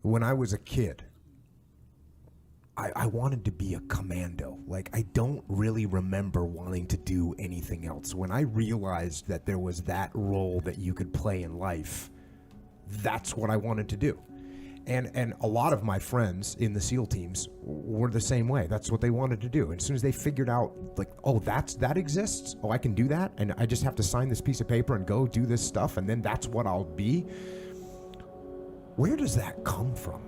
when I was a kid, I wanted to be a commando. Like, I don't really remember wanting to do anything else. When I realized that there was that role that you could play in life, that's what I wanted to do. And a lot of my friends in the SEAL teams were the same way. That's what they wanted to do. And as soon as they figured out, like, oh, that exists. Oh, I can do that. And I just have to sign this piece of paper and go do this stuff. And then that's what I'll be. Where does that come from?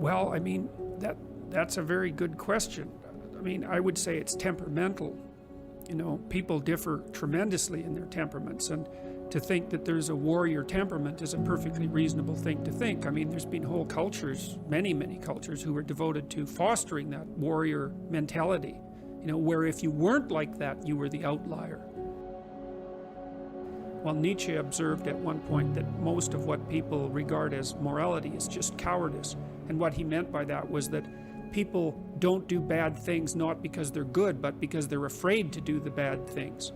Well, I mean, that's a very good question. I mean, I would say it's temperamental. You know, people differ tremendously in their temperaments, and to think that there's a warrior temperament is a perfectly reasonable thing to think. I mean, there's been whole cultures, many cultures, who were devoted to fostering that warrior mentality, you know, where if you weren't like that, you were the outlier. Well, Nietzsche observed at one point that most of what people regard as morality is just cowardice. And what he meant by that was that people don't do bad things not because they're good, but because they're afraid to do the bad things.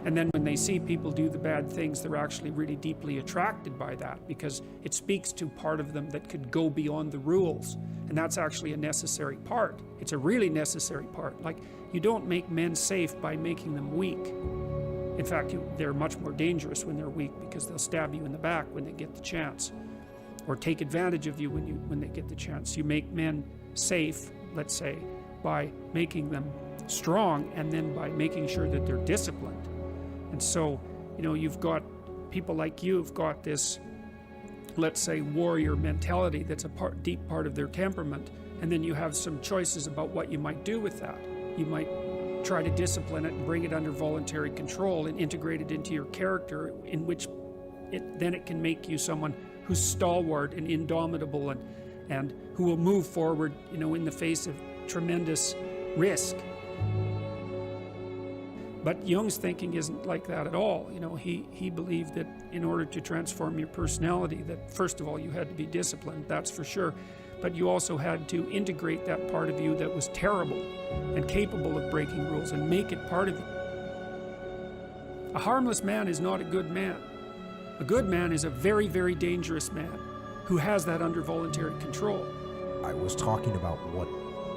And then when they see people do the bad things, they're actually really deeply attracted by that, because it speaks to part of them that could go beyond the rules. And that's actually a necessary part. It's a really necessary part. Like, you don't make men safe by making them weak. In fact, they're much more dangerous when they're weak, because they'll stab you in the back when they get the chance, or take advantage of you when they get the chance. You make men safe, let's say, by making them strong, and then by making sure that they're disciplined. And so, you know, you've got people like you've got this, let's say, warrior mentality that's a deep part of their temperament, and then you have some choices about what you might do with that. You might try to discipline it and bring it under voluntary control and integrate it into your character, in which then it can make you someone who's stalwart and indomitable, and who will move forward, you know, in the face of tremendous risk. But Jung's thinking isn't like that at all. You know, he believed that in order to transform your personality, that first of all you had to be disciplined, that's for sure, but you also had to integrate that part of you that was terrible and capable of breaking rules and make it part of you. A harmless man is not a good man. A good man is a very, very dangerous man who has that under voluntary control. I was talking about what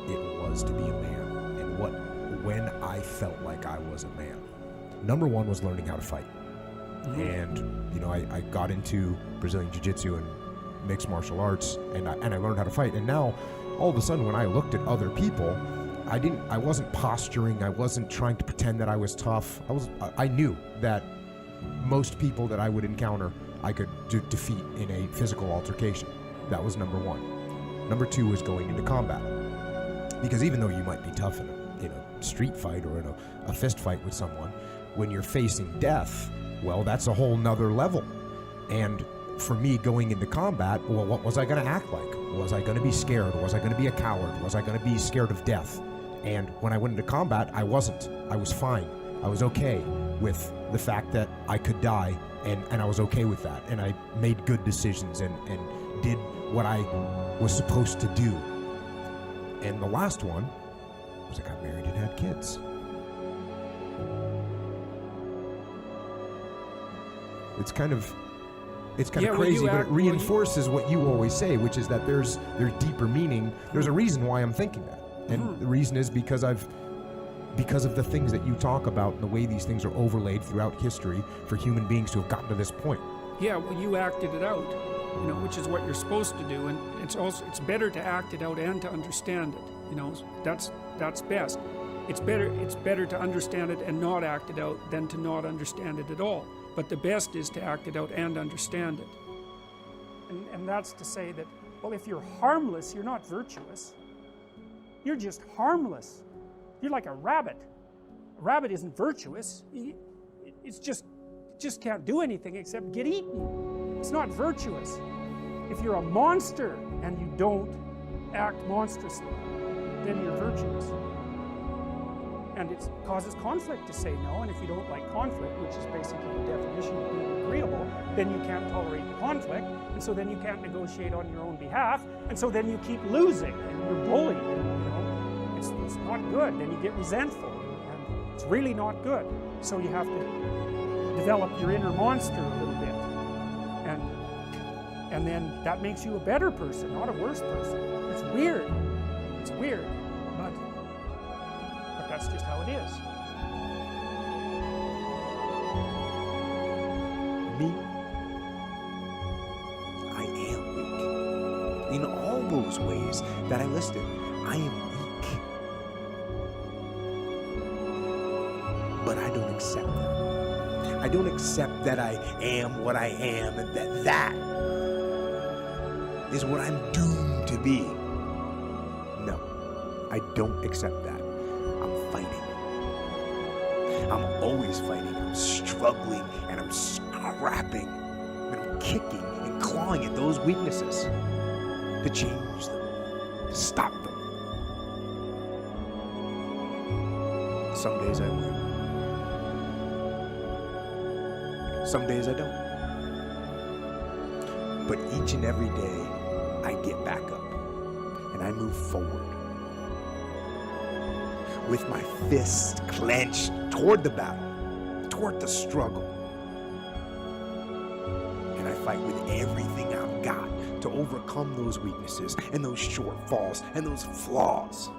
it was to be a man, and when I felt like I was a man. Number one was learning how to fight. And, you know, I got into Brazilian Jiu-Jitsu and mixed martial arts, and I learned how to fight. And now, all of a sudden, when I looked at other people, I wasn't posturing, I wasn't trying to pretend that I was tough. I knew that most people that I would encounter, I could defeat in a physical altercation. That was number one. Number two was going into combat. Because even though you might be tough in a street fight or in a fist fight with someone, when you're facing death, well, that's a whole nother level. And for me, going into combat, well, what was I going to act like? Was I going to be scared? Was I going to be a coward? Was I going to be scared of death? And when I went into combat, I wasn't. I was fine. I was okay with the fact that I could die, and I was okay with that. And I made good decisions and did what I was supposed to do. And the last one was I got married and had kids. It's kind of crazy, but it reinforces what you always say, which is that there's deeper meaning. There's a reason why I'm thinking that. And the reason is because of the things that you talk about and the way these things are overlaid throughout history for human beings to have gotten to this point. Yeah, well, you acted it out, you know, which is what you're supposed to do. And it's better to act it out and to understand it. You know, that's best. It's better to understand it and not act it out than to not understand it at all. But the best is to act it out and understand it. And that's to say that, well, if you're harmless, you're not virtuous. You're just harmless. You're like a rabbit. A rabbit isn't virtuous. It just can't do anything except get eaten. It's not virtuous. If you're a monster and you don't act monstrously, then you're virtuous. And it causes conflict to say no, and if you don't like conflict, which is basically the definition of being agreeable, then you can't tolerate the conflict, and so then you can't negotiate on your own behalf, and so then you keep losing, and you're bullied, and, you know, it's not good. Then you get resentful, and it's really not good. So you have to develop your inner monster a little bit. And then that makes you a better person, not a worse person. It's weird. It's weird. But that's just how it is. Me, I am weak. In all those ways that I listed, I am weak. But I don't accept that. I don't accept that I am what I am and that is what I'm doomed to be. No, I don't accept that. I'm fighting. I'm always fighting. I'm struggling and I'm scrapping and I'm kicking and clawing at those weaknesses to change them, to stop them. Some days I win. Some days I don't. But each and every day, I get back up and I move forward with my fists clenched toward the battle, toward the struggle. And I fight with everything I've got to overcome those weaknesses and those shortfalls and those flaws,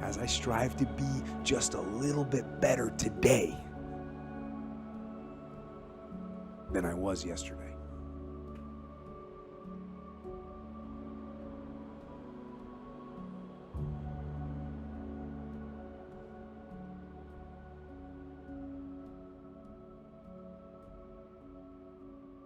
as I strive to be just a little bit better today than I was yesterday.